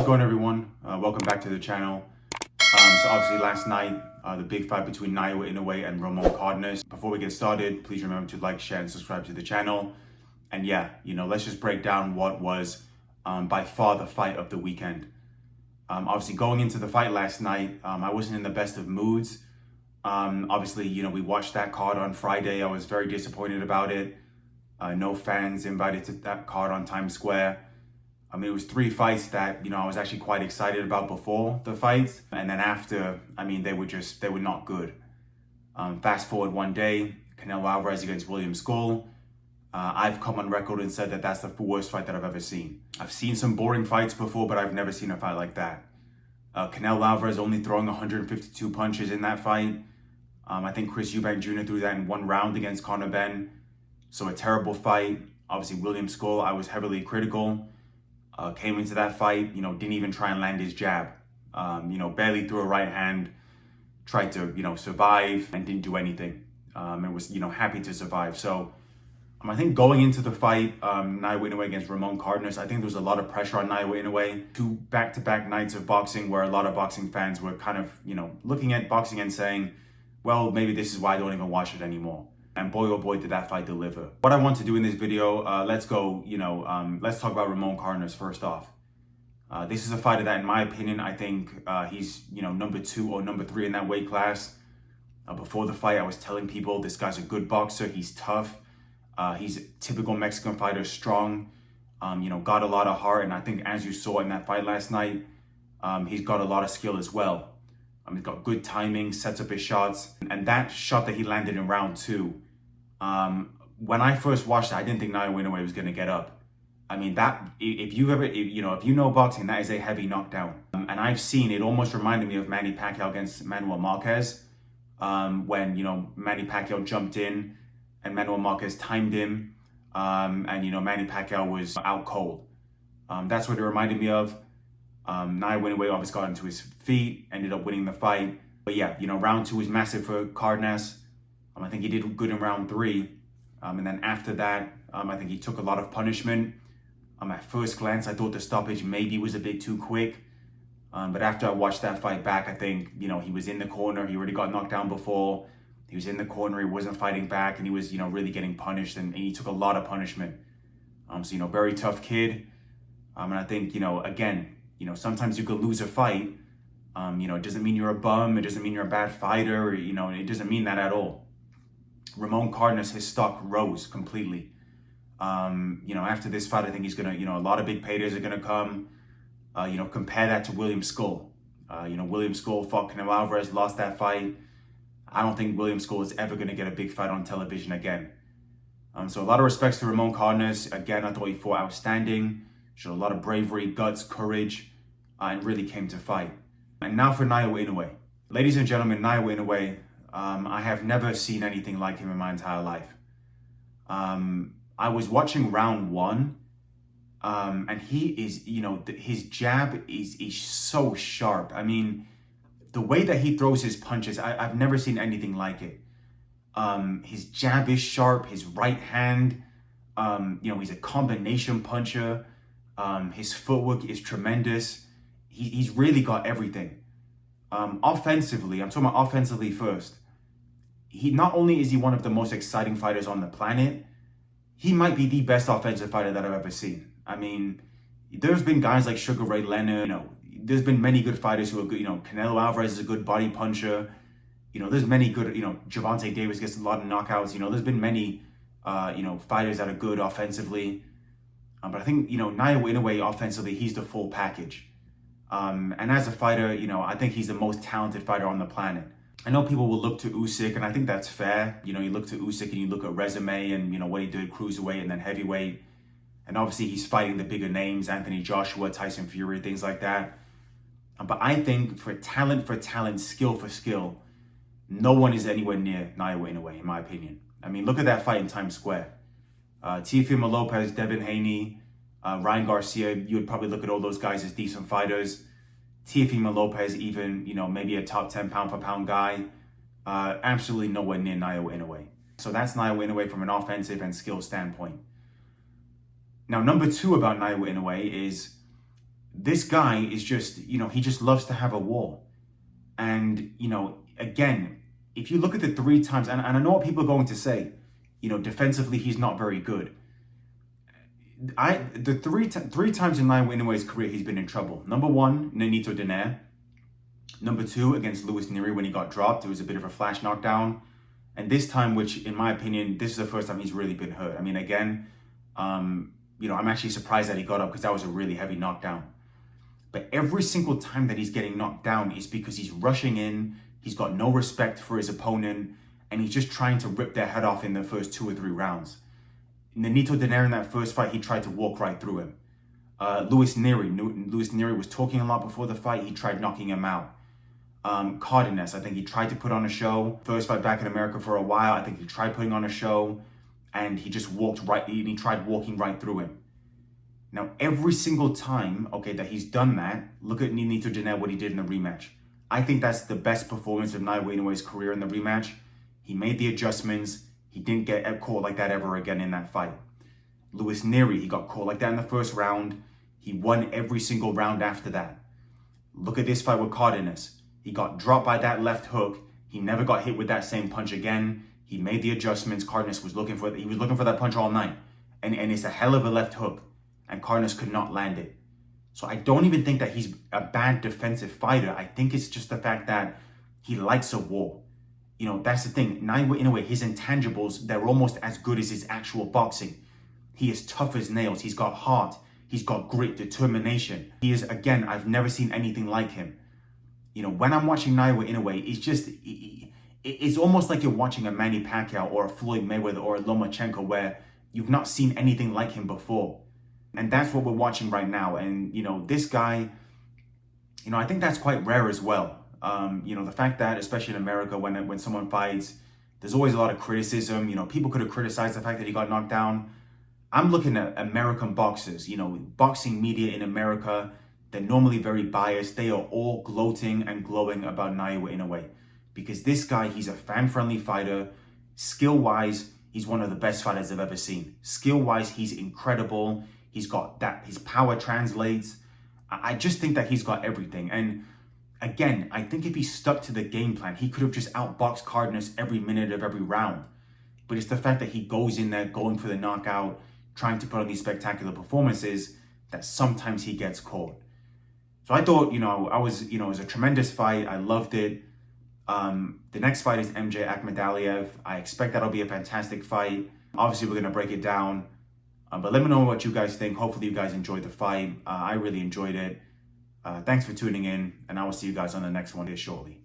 How's it going, everyone? Welcome back to the channel. So obviously last night, the big fight between Naoya Inoue and Cardenas. Before we get started, please remember to like, share, and subscribe to the channel. And yeah, let's just break down what was by far the fight of the weekend. Obviously going into the fight last night, I wasn't in the best of moods. Obviously, we watched that card on Friday. I was very disappointed about it. No fans invited to that card on Times Square. I mean, it was 3 fights that, I was actually quite excited about before the fights. And then after, they were not good. Fast forward one day, Canelo Alvarez against William Skull. I've come on record and said that that's the worst fight that I've ever seen. I've seen some boring fights before, but I've never seen a fight like that. Canelo Alvarez only throwing 152 punches in that fight. I think Chris Eubank Jr. threw that in 1 round against Conor Benn. So a terrible fight. Obviously, William Skull, I was heavily critical. Came into that fight, didn't even try and land his jab. Barely threw a right hand, tried to, survive and didn't do anything. And was, happy to survive. So I think going into the fight, Naoya Inoue against Cardenas, I think there was a lot of pressure on Naoya Inoue. 2 back-to-back nights of boxing where a lot of boxing fans were kind of, looking at boxing and saying, well, maybe this is why I don't even watch it anymore. And boy, oh boy, did that fight deliver. What I want to do in this video, let's go, let's talk about Cardenas first off. This is a fighter that, in my opinion, I think he's, number 2 or number 3 in that weight class. Before the fight, I was telling people this guy's a good boxer. He's tough. He's a typical Mexican fighter, strong, got a lot of heart. And I think as you saw in that fight last night, he's got a lot of skill as well. He's got good timing, sets up his shots. And that shot that he landed in round 2, when I first watched it, I didn't think Naoya Inoue was going to get up. That, if you know boxing, that is a heavy knockdown. And I've seen, it almost reminded me of Manny Pacquiao against Manuel Marquez. When, Manny Pacquiao jumped in and Manuel Marquez timed him. And, Manny Pacquiao was out cold. That's what it reminded me of. Naoya Inoue obviously got into his feet, ended up winning the fight. But yeah, round 2 was massive for Cardenas. I think he did good in round 3. And then after that, I think he took a lot of punishment. At first glance, I thought the stoppage maybe was a bit too quick. But after I watched that fight back, I think, he was in the corner. He already got knocked down before. He was in the corner. He wasn't fighting back. And he was, really getting punished. And he took a lot of punishment. So, very tough kid. And I think, again, sometimes you could lose a fight. It doesn't mean you're a bum. It doesn't mean you're a bad fighter. Or, it doesn't mean that at all. Cardenas, his stock rose completely. After this fight, I think he's going to, a lot of big paydays are going to come. Compare that to William Skull. William Skull fought Canelo Alvarez, lost that fight. I don't think William Skull is ever going to get a big fight on television again. So a lot of respects to Cardenas. Again, I thought he fought outstanding. Showed a lot of bravery, guts, courage, and really came to fight. And now for Naoya Inoue. Ladies and gentlemen, Naoya Inoue, I have never seen anything like him in my entire life. I was watching round 1, and he is, his jab is so sharp. The way that he throws his punches, I've never seen anything like it. His jab is sharp, his right hand, he's a combination puncher. His footwork is tremendous. He's really got everything. Offensively, I'm talking about offensively first. He not only is he one of the most exciting fighters on the planet, he might be the best offensive fighter that I've ever seen. There's been guys like Sugar Ray Leonard. There's been many good fighters who are good. Canelo Alvarez is a good body puncher. There's many good. Gervonta Davis gets a lot of knockouts. There's been many, fighters that are good offensively. But I think, Naoya Inoue offensively, he's the full package. And as a fighter, I think he's the most talented fighter on the planet. I know people will look to Usyk, and I think that's fair. You look to Usyk and you look at resume and, what he did cruiserweight and then heavyweight. And obviously he's fighting the bigger names, Anthony Joshua, Tyson Fury, things like that. But I think for talent, skill for skill, no one is anywhere near Naoya Inoue, in my opinion. Look at that fight in Times Square. Teofimo Lopez, Devin Haney, Ryan Garcia, you would probably look at all those guys as decent fighters. Teofimo Lopez, even, maybe a top 10 pound for pound guy. Absolutely nowhere near Naoya Inoue. So that's Naoya Inoue from an offensive and skill standpoint. Now, number 2 about Naoya Inoue is This guy is just, he just loves to have a war. And, again, if you look at the 3 times, and I know what people are going to say, defensively, he's not very good. The three times in Naoya Inoue's career, he's been in trouble. Number one, Nonito Donaire. Number two, against Luis Neri when he got dropped. It was a bit of a flash knockdown. And this time, which in my opinion, this is the first time he's really been hurt. I mean, again, I'm actually surprised that he got up because that was a really heavy knockdown. But every single time that he's getting knocked down is because he's rushing in, he's got no respect for his opponent, and he's just trying to rip their head off in the first 2 or 3 rounds. Nonito Donaire in that first fight, he tried to walk right through him. Luis Neri was talking a lot before the fight, he tried knocking him out. Cardenas, I think he tried to put on a show. First fight back in America for a while, I think he tried putting on a show, and he just he tried walking right through him. Now, every single time, that he's done that, look at Nonito Donaire, what he did in the rematch. I think that's the best performance of Naoya Inoue's career in the rematch. He made the adjustments. He didn't get caught like that ever again in that fight. Luis Neri, he got caught like that in the first round. He won every single round after that. Look at this fight with Cardenas. He got dropped by that left hook. He never got hit with that same punch again. He made the adjustments. Cardenas was looking for that punch all night. And it's a hell of a left hook. And Cardenas could not land it. So I don't even think that he's a bad defensive fighter. I think it's just the fact that he likes a war. That's the thing. Naoya Inoue, his intangibles, they're almost as good as his actual boxing. He is tough as nails. He's got heart. He's got grit, determination. He is, again, I've never seen anything like him. When I'm watching Naoya Inoue, it's almost like you're watching a Manny Pacquiao or a Floyd Mayweather or a Lomachenko where you've not seen anything like him before. And that's what we're watching right now. And, this guy, I think that's quite rare as well. The fact that, especially in America, when someone fights, there's always a lot of criticism. People could have criticized the fact that he got knocked down. I'm looking at American boxers, boxing media in America, they're normally very biased. They are all gloating and glowing about Naoya Inoue because this guy, he's a fan-friendly fighter. Skill-wise, he's one of the best fighters I've ever seen. Skill-wise, he's incredible. He's got that, his power translates. I just think that he's got everything. And again, I think if he stuck to the game plan, he could have just outboxed Cardenas every minute of every round. But it's the fact that he goes in there, going for the knockout, trying to put on these spectacular performances, that sometimes he gets caught. So I thought, it was a tremendous fight. I loved it. The next fight is MJ Akhmadaliev. I expect that'll be a fantastic fight. Obviously, we're going to break it down. But let me know what you guys think. Hopefully, you guys enjoyed the fight. I really enjoyed it. Thanks for tuning in, and I will see you guys on the next one here shortly.